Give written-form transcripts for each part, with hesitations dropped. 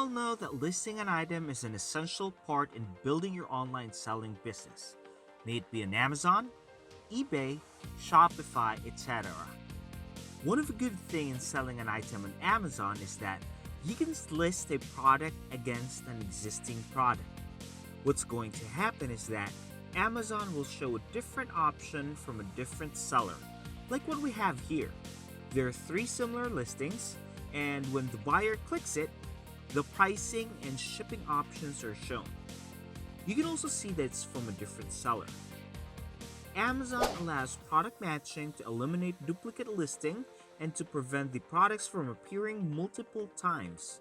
all know that listing an item is an essential part in building your online selling business, may it be on Amazon, eBay, Shopify, etc. One of the good things in selling an item on Amazon is that you can list a product against an existing product. What's going to happen is that Amazon will show a different option from a different seller, like what we have here. There are 3 similar listings, and when the buyer clicks it, the pricing and shipping options are shown. You can also see that it's from a different seller. Amazon allows product matching to eliminate duplicate listing and to prevent the products from appearing multiple times.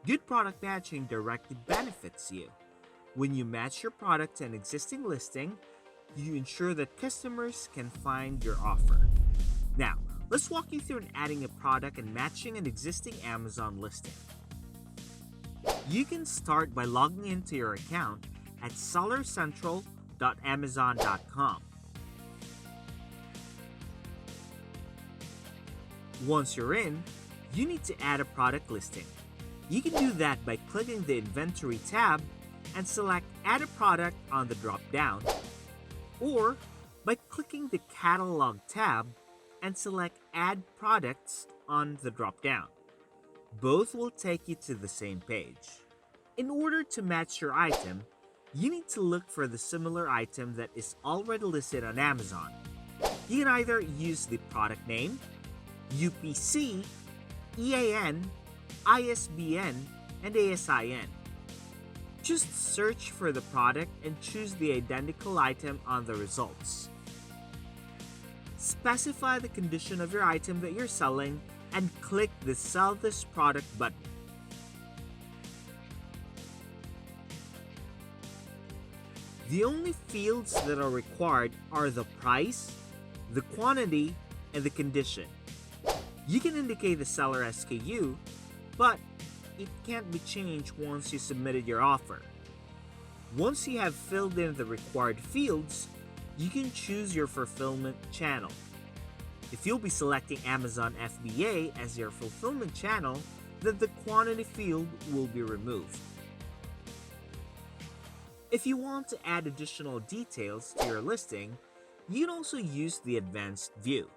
Good product matching directly benefits you. When you match your product to an existing listing, you ensure that customers can find your offer. Now, let's walk you through adding a product and matching an existing Amazon listing. You can start by logging into your account at sellercentral.amazon.com. Once you're in, you need to add a product listing. You can do that by clicking the Inventory tab and select Add a Product on the drop-down, or by clicking the Catalog tab and select Add Products on the drop-down. Both will take you to the same page. In order to match your item, you need to look for the similar item that is already listed on Amazon. You can either use the product name, UPC, EAN, ISBN, and ASIN. Just search for the product and choose the identical item on the results. Specify the condition of your item that you're selling and click the Sell This Product button. The only fields that are required are the price, the quantity, and the condition. You can indicate the seller SKU, but it can't be changed once you submitted your offer. Once you have filled in the required fields, you can choose your fulfillment channel. If you'll be selecting Amazon FBA as your fulfillment channel, then the quantity field will be removed. If you want to add additional details to your listing, you can also use the advanced view.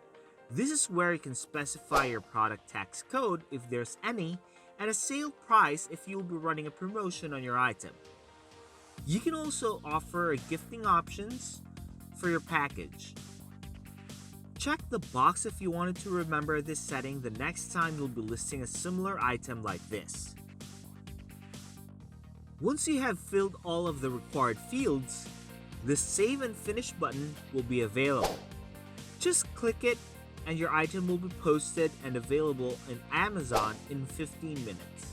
This is where you can specify your product tax code if there's any, and a sale price if you'll be running a promotion on your item. You can also offer gifting options for your package. Check the box if you wanted to remember this setting the next time you'll be listing a similar item like this. Once you have filled all of the required fields, the Save and Finish button will be available. Just click it and your item will be posted and available in Amazon in 15 minutes.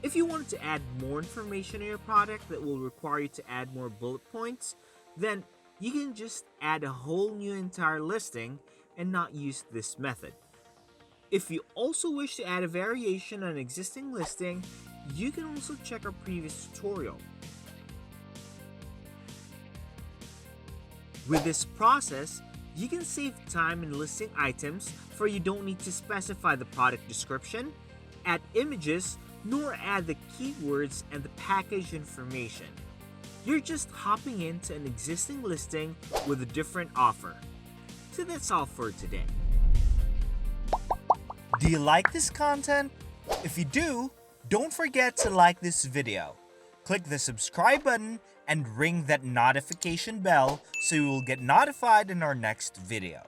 If you wanted to add more information on your product that will require you to add more bullet points, then you can just add a whole new entire listing and not use this method. If you also wish to add a variation on an existing listing, you can also check our previous tutorial. With this process, you can save time in listing items, for you don't need to specify the product description, add images, nor add the keywords and the package information. You're just hopping into an existing listing with a different offer. So that's all for today. Do you like this content? If you do, don't forget to like this video. Click the subscribe button and ring that notification bell so you will get notified in our next video.